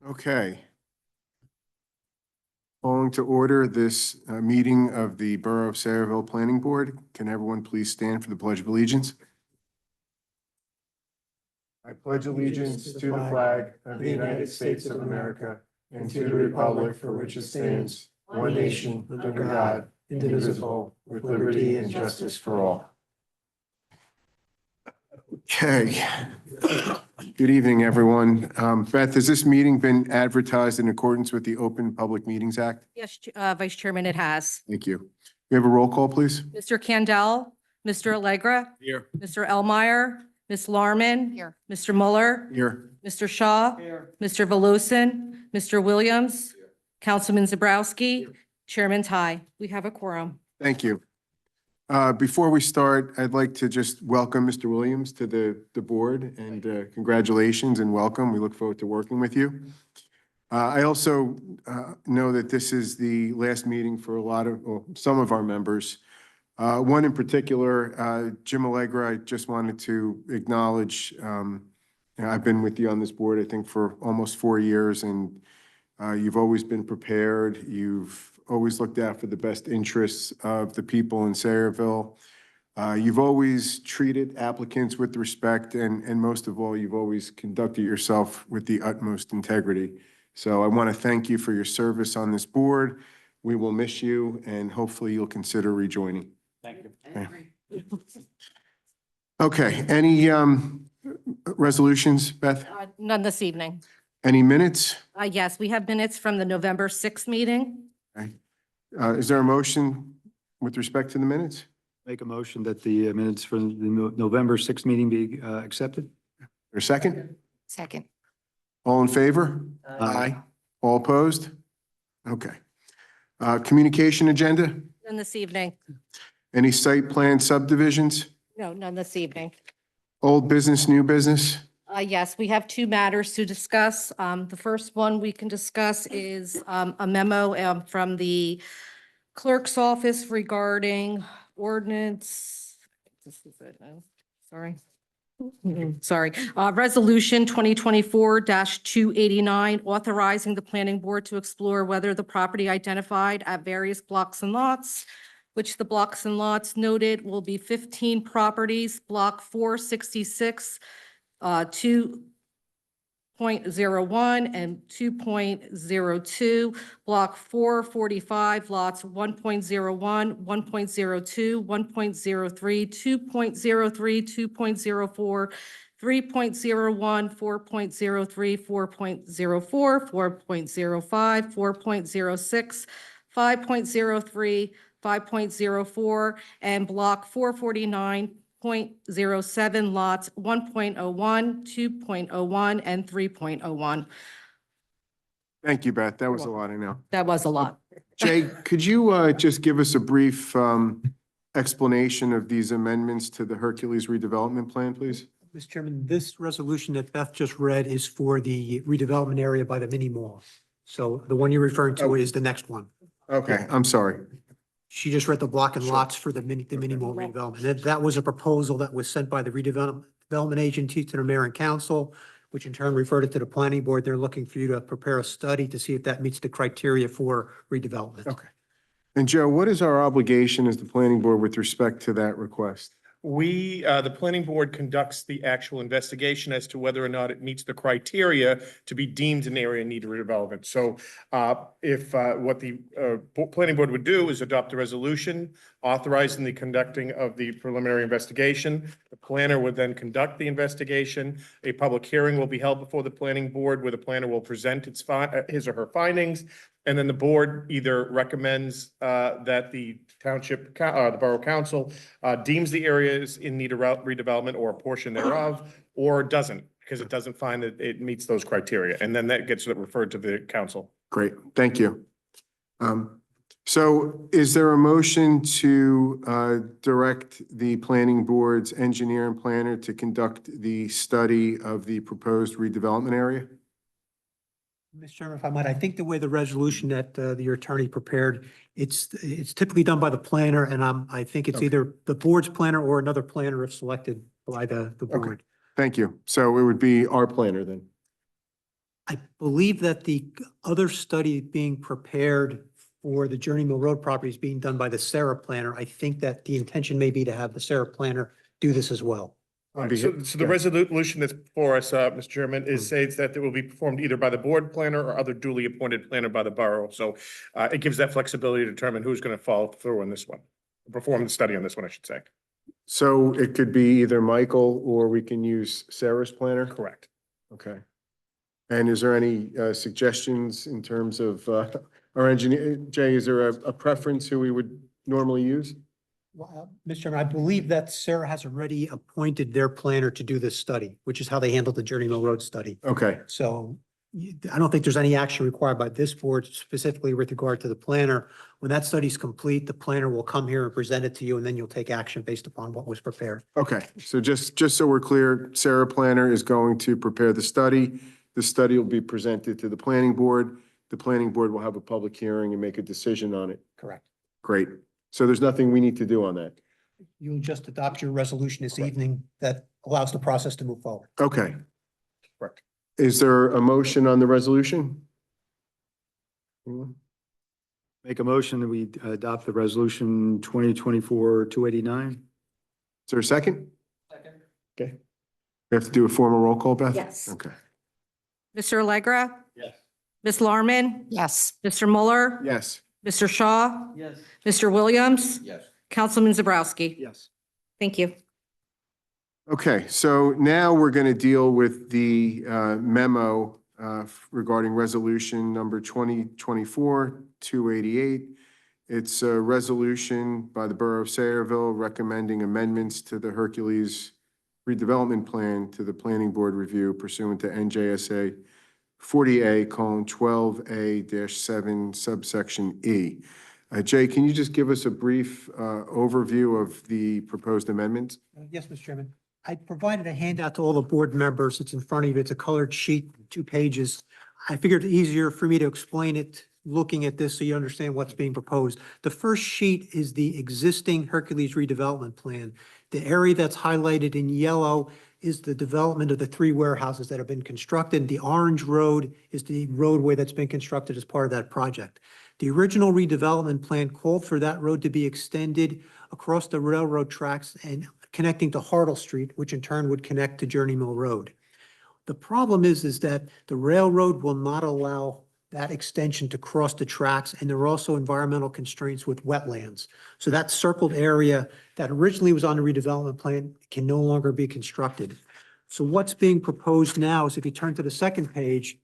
Okay. Calling to order this meeting of the Borough of Sayreville Planning Board. Can everyone please stand for the Pledge of Allegiance? I pledge allegiance to the flag of the United States of America and to the republic for which it stands, one nation, under God, indivisible, with liberty and justice for all. Okay. Good evening, everyone. Beth, has this meeting been advertised in accordance with the Open Public Meetings Act? Yes, Vice Chairman, it has. Thank you. We have a roll call, please. Mr. Candell, Mr. Allegra, Here. Mr. Elmeyer, Ms. Larman. Here. Mr. Mueller, Here. Mr. Shaw. Here. Mr. Volusin, Mr. Williams, Councilman Zabrowski, Chairman Tai. We have a quorum. Thank you. Before we start, I'd like to just welcome Mr. Williams to the board and congratulations and welcome. We look forward to working with you. I also know that this is the last meeting for some of our members. One in particular, Jim Allegra, I just wanted to acknowledge. I've been with you on this board, I think, for almost 4 years, and you've always been prepared. You've always looked out for the best interests of the people in Sayreville. You've always treated applicants with respect, and most of all, you've always conducted yourself with the utmost integrity. So I want to thank you for your service on this board. We will miss you, and hopefully you'll consider rejoining. Thank you. Okay, any resolutions, Beth? None this evening. Any minutes? Yes, we have minutes from the November 6th meeting. Is there a motion with respect to the minutes? Make a motion that the minutes from the November 6th meeting be accepted. Or a second? Second. All in favor? Aye. All opposed? Okay. Communication agenda? None this evening. Any site plan subdivisions? No, none this evening. Old business, new business? Yes, we have two matters to discuss. The first one we can discuss is a memo from the clerk's office regarding ordinance. This is it. Sorry. Sorry. Resolution 2024-289, authorizing the planning board to explore whether the property identified at various blocks and lots, which the blocks and lots noted will be 15 properties, block 466, 2.01 and 2.02, block 445, lots 1.01, 1.02, 1.03, 2.03, 2.04, 3.01, 4.03, 4.04, 4.05, 4.06, 5.03, 5.04, and block 449.07, lots 1.01, 2.01, and 3.01. Thank you, Beth. That was a lot, I know. That was a lot. Jay, could you just give us a brief explanation of these amendments to the Hercules redevelopment plan, please? Mr. Chairman, this resolution that Beth just read is for the redevelopment area by the mini mall. So the one you're referring to is the next one. Okay, I'm sorry. She just read the block and lots for the mini mall redevelopment. That was a proposal that was sent by the redevelopment agency to the mayor and council, which in turn referred it to the planning board. They're looking for you to prepare a study to see if that meets the criteria for redevelopment. Okay. And Joe, what is our obligation as the planning board with respect to that request? The planning board conducts the actual investigation as to whether or not it meets the criteria to be deemed an area in need of redevelopment. So if what the planning board would do is adopt a resolution authorizing the conducting of the preliminary investigation, the planner would then conduct the investigation. A public hearing will be held before the planning board where the planner will present his or her findings. And then the board either recommends that the township, the borough council deems the areas in need of redevelopment or a portion thereof, or doesn't, because it doesn't find that it meets those criteria. And then that gets referred to the council. Great, thank you. So is there a motion to direct the planning board's engineer and planner to conduct the study of the proposed redevelopment area? Mr. Chairman, if I might, I think the way the resolution that your attorney prepared, it's typically done by the planner, and I think it's either the board's planner or another planner if selected by the board. Thank you. So it would be our planner then? I believe that the other study being prepared for the Journey Mill Road property is being done by the Sarah planner. I think that the intention may be to have the Sarah planner do this as well. So the resolution that's before us, Mr. Chairman, states that it will be performed either by the board planner or other duly appointed planner by the borough. So it gives that flexibility to determine who's going to follow through on this one, perform the study on this one, I should say. So it could be either Michael or we can use Sarah's planner? Correct. Okay. And is there any suggestions in terms of our engineer? Jay, is there a preference who we would normally use? Well, Mr. Chairman, I believe that Sarah has already appointed their planner to do this study, which is how they handled the Journey Mill Road study. Okay, So I don't think there's any action required by this board specifically with regard to the planner. When that study's complete, the planner will come here and present it to you, and then you'll take action based upon what was prepared. okay. So just so we're clear, Sarah Planner is going to prepare the study. The study will be presented to the planning board. The planning board will have a public hearing and make a decision on it. Correct. Great. So there's nothing we need to do on that. You'll just adopt your resolution this evening that allows the process to move forward. Okay. Correct. Is there a motion on the resolution? Make a motion that we adopt the resolution 2024-289. Is there a second? Second. Okay. We have to do a formal roll call, Beth? Yes. Okay. Mr. Allegra? Yes. Ms. Larmen? Yes. Mr. Mueller? Yes. Mr. Shaw? Yes. Mr. Williams? Yes. Councilman Zabrowski? Yes. Thank you. Okay, so now we're going to deal with the memo regarding resolution number 2024-288. It's a resolution by the Borough of Sayreville recommending amendments to the Hercules redevelopment plan to the planning board review pursuant to NJSA 40A:12A-7 subsection E. Jay, can you just give us a brief overview of the proposed amendments? Yes, Mr. Chairman. I provided a handout to all the board members. It's in front of you. It's a colored sheet, 2 pages. I figured it easier for me to explain it looking at this so you understand what's being proposed. The first sheet is the existing Hercules redevelopment plan. The area that's highlighted in yellow is the development of the 3 warehouses that have been constructed. The orange road is the roadway that's been constructed as part of that project. The original redevelopment plan called for that road to be extended across the railroad tracks and connecting to Hartle Street, which in turn would connect to Journey Mill Road. The problem is that the railroad will not allow that extension to cross the tracks, and there are also environmental constraints with wetlands. So that circled area that originally was on the redevelopment plan can no longer be constructed. So what's being proposed now is if you turn to the second page,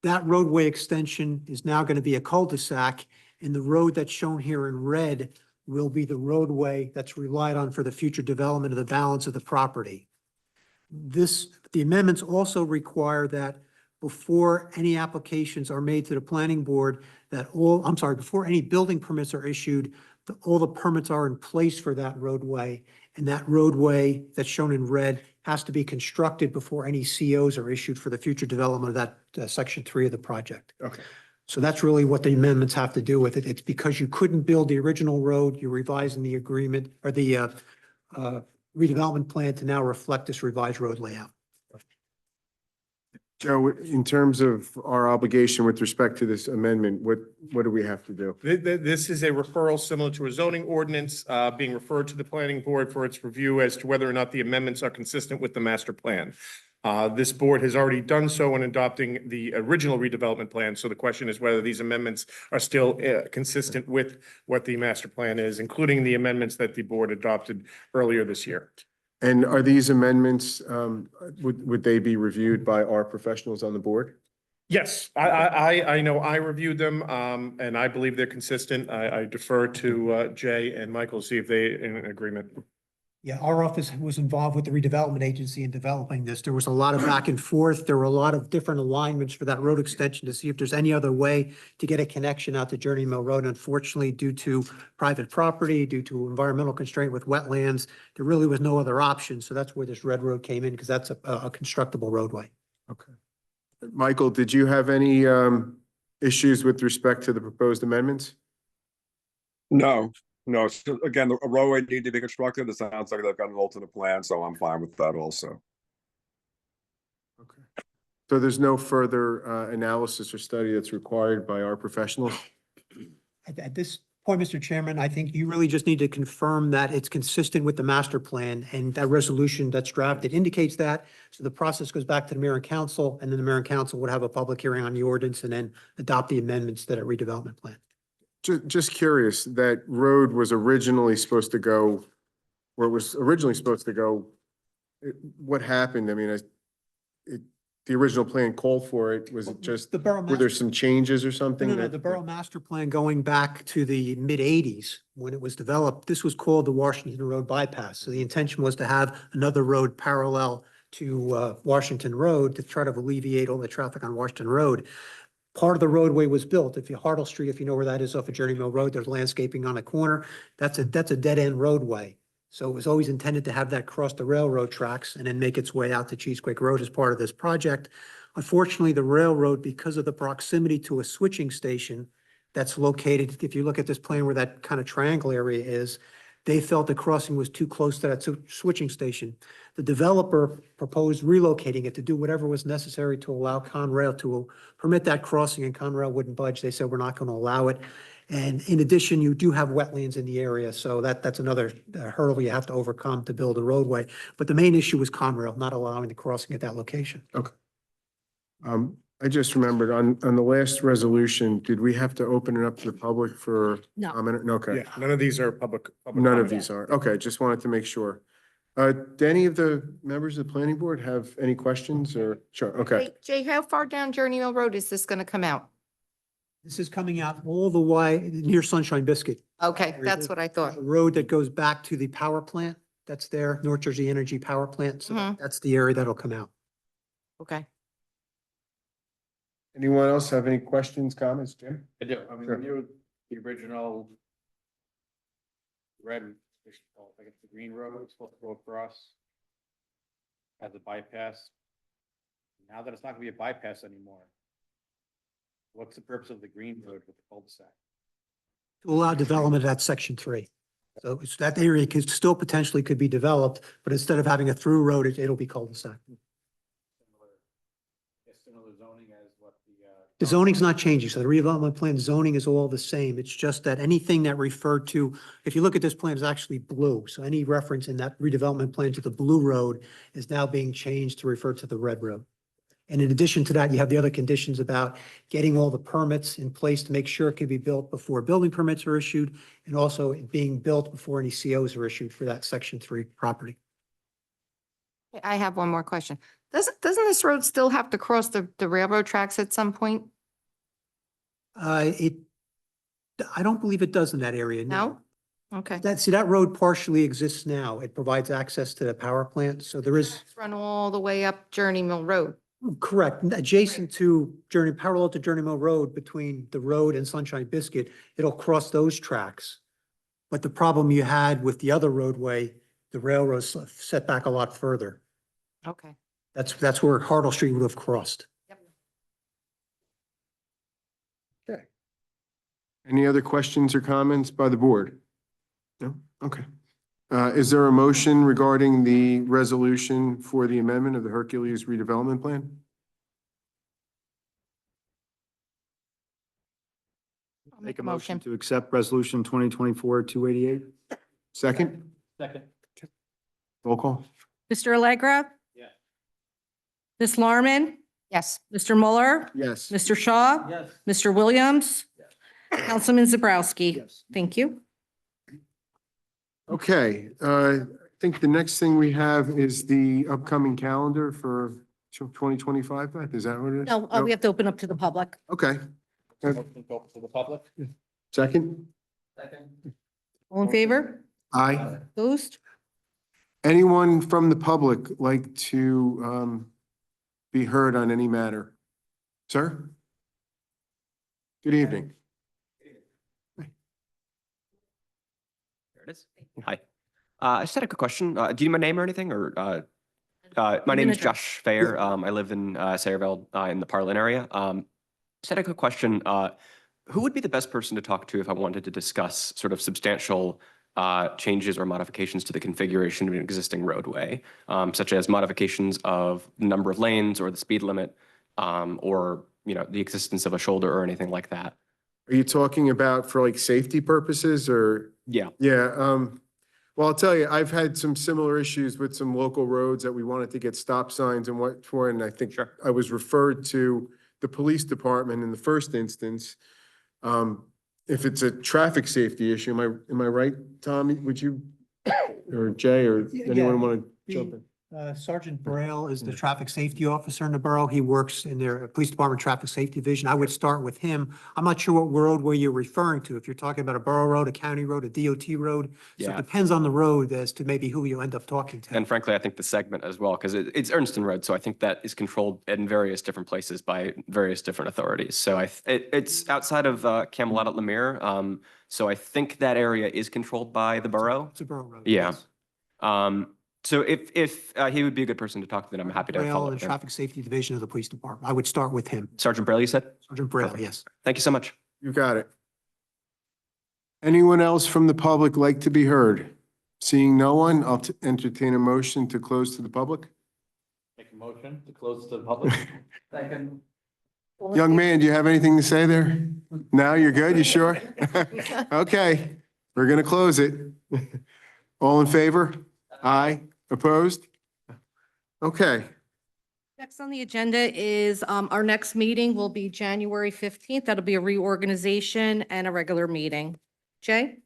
that roadway extension is now going to be a cul-de-sac, and the road that's shown here in red will be the roadway that's relied on for the future development of the balance of the property. The amendments also require that before any applications are made to the planning board, before any building permits are issued, all the permits are in place for that roadway. And that roadway that's shown in red has to be constructed before any COs are issued for the future development of that section 3 of the project. Okay. So that's really what the amendments have to do with it. It's because you couldn't build the original road, you're revising the agreement or the redevelopment plan to now reflect this revised road layout. Joe, in terms of our obligation with respect to this amendment, what do we have to do? This is a referral similar to a zoning ordinance being referred to the planning board for its review as to whether or not the amendments are consistent with the master plan. This board has already done so in adopting the original redevelopment plan. So the question is whether these amendments are still consistent with what the master plan is, including the amendments that the board adopted earlier this year. And are these amendments, would they be reviewed by our professionals on the board? Yes, I know I reviewed them, and I believe they're consistent. I defer to Jay and Michael, see if they in agreement. Yeah, our office was involved with the redevelopment agency in developing this. There was a lot of back and forth. There were a lot of different alignments for that road extension to see if there's any other way to get a connection out to Journey Mill Road. Unfortunately, due to private property, due to environmental constraint with wetlands, there really was no other option. So that's where this red road came in, because that's a constructible roadway. Okay. Michael, did you have any issues with respect to the proposed amendments? No, so again, a roadway need to be constructed. It sounds like they've got an alternate plan, so I'm fine with that also. Okay. So there's no further analysis or study that's required by our professionals? At this point, Mr. Chairman, I think you really just need to confirm that it's consistent with the master plan, and that resolution that's drafted indicates that. So the process goes back to the mayor and council, and then the mayor and council would have a public hearing on the ordinance and then adopt the amendments to that redevelopment plan. Just curious, that road was originally supposed to go where it was originally supposed to go. What happened? I mean, the original plan called for it. Was it just, The borough were there master, some changes or something? no, no, that- the borough master plan going back to the mid-eighties, when it was developed, this was called the Washington Road bypass. So the intention was to have another road parallel to Washington Road to try to alleviate all the traffic on Washington Road. Part of the roadway was built. If you, Hartle Street, if you know where that is off of Journey Mill Road, there's landscaping on a corner. That's a dead-end roadway. So it was always intended to have that cross the railroad tracks and then make its way out to Cheesequake Road as part of this project. Unfortunately, the railroad, because of the proximity to a switching station that's located, if you look at this plan where that kind of triangle area is, they felt the crossing was too close to that switching station. The developer proposed relocating it to do whatever was necessary to allow Conrail to permit that crossing, and Conrail wouldn't budge. They said, we're not going to allow it. And in addition, you do have wetlands in the area, so that's another hurdle you have to overcome to build a roadway. But the main issue was Conrail not allowing the crossing at that location. I just remembered on the last resolution, did we have to open it up to the public for No. comment? No, okay. Yeah, none of these are public. None of comment. these are. Okay, just wanted to make sure. Do any of the members of the planning board have any questions or? Sure, okay. Jay, how far down Journey Mill Road is this gonna come out? This is coming out all the way near Sunshine Biscuit. Okay, that's what I thought. A road that goes back to the power plant that's there, North Jersey Energy Power Plant. So Mhm. that's the area that'll come out. Okay. Anyone else have any questions, comments, Jim? I do. I mean, Sure. when you, the original red, I guess the green road was supposed to go across as a bypass. Now that it's not gonna be a bypass anymore, what's the purpose of the green road with the cul-de-sac? To allow development at section 3. So it's that area could still potentially could be developed, but instead of having a through road, it'll be cul-de-sac. Similar zoning as what The zoning's not changing, so the redevelopment plan zoning is all the same. It's just that anything that referred to, if you look at this plan, is actually blue. So any reference in that redevelopment plan to the blue road is now being changed to refer to the red road. And in addition to that, you have the other conditions about getting all the permits in place to make sure it can be built before building permits are issued, and also it being built before any COs are issued for that section 3 property. I have one more question. Doesn't this road still have to cross the railroad tracks at some point? I don't believe it does in that area. No? Okay. That road partially exists now. It provides access to the power plant, so there is, It's run all the way up Journey Mill Road. correct, adjacent to parallel to Journey Mill Road between the road and Sunshine Biscuit, it'll cross those tracks. But the problem you had with the other roadway, the railroad's set back a lot further. Okay. That's where Hartle Street would have crossed. Any other questions or comments by the board? No? Okay. Is there a motion regarding the resolution for the amendment of the Hercules redevelopment plan? I'll Make a motion to accept resolution 2024-288. Second? Second. Roll call? Mr. Allegra? Yeah. Ms. Larmen? Yes. Mr. Mueller? Yes. Mr. Shaw? Yes. Mr. Williams? Councilman Zabrowski? Yes. Thank you. Okay, I think the next thing we have is the upcoming calendar for 2025, Beth, is that what it is? No, we have to open up to the public. Okay, Motion to open to the public? second? Second. All in favor? Aye. Opposed? Anyone from the public like to be heard on any matter? Sir? Good evening. There it is. Hi. I just had a quick question. Do you need my name or anything, or my name is address. Josh Fair. I live in Sayreville in the Parlin area. Just had a quick question. Who would be the best person to talk to if I wanted to discuss sort of substantial changes or modifications to the configuration of an existing roadway, such as modifications of the number of lanes or the speed limit or, you know, the existence of a shoulder or anything like that. Are you talking about for like safety purposes or? Yeah. Yeah, well, I'll tell you, I've had some similar issues with some local roads that we wanted to get stop signs and what for, and I think Sure. I was referred to the police department in the first instance. If it's a traffic safety issue, am I right, Tommy? Would you, or Jay, or anyone want to jump in? Sergeant Braille is the traffic safety officer in the borough. He works in their police department traffic safety division. I would start with him. I'm not sure what road where you're referring to. If you're talking about a borough road, a county road, a DOT road. So it Yeah. depends on the road as to maybe who you end up talking to. And frankly, I think the segment as well, because it's Ernston Road, so I think that is controlled in various different places by various different authorities. So it's outside of Camelot at Lemire. So I think that area is controlled by the borough. It's a borough road. Yeah. yes. So if he would be a good person to talk to, then I'm happy to Braille follow and up. the there. traffic safety division of the police department. I would start with him. Sergeant Braille, you said? Sergeant Braille, Perfect. yes. Thank you so much. You got it. Anyone else from the public like to be heard? Seeing no one, I'll entertain a motion to close to the public. Make a motion to close to the public. Second. Young man, do you have anything to say there? No, you're good? You sure? Okay, we're gonna close it. All in favor? Aye. Opposed? Okay, Next on the agenda is our next meeting will be January 15th. That'll be a reorganization and a regular meeting. Jay?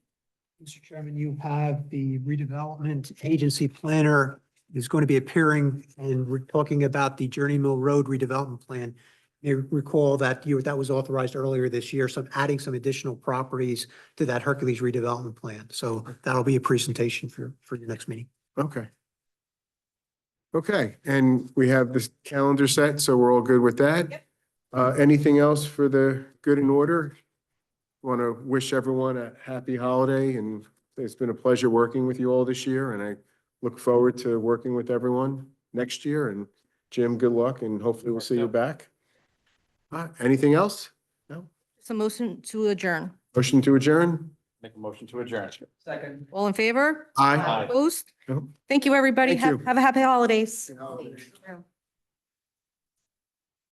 Mr. Chairman, you have the redevelopment agency planner is going to be appearing and we're talking about the Journey Mill Road redevelopment plan. You recall that that was authorized earlier this year, adding some additional properties to that Hercules redevelopment plan. So that'll be a presentation for your next meeting. okay. Okay, and we have this calendar set, so we're all good with that. Anything else for the good in order? Want to wish everyone a happy holiday, and it's been a pleasure working with you all this year, and I look forward to working with everyone next year. And Jim, good luck, and hopefully we'll see you back. Anything else? No? It's a motion to adjourn. Motion to adjourn? Make a motion to adjourn. Second. All in favor? Aye. Opposed? No. Thank you, everybody. Thank you. Have a happy holidays. Happy holidays.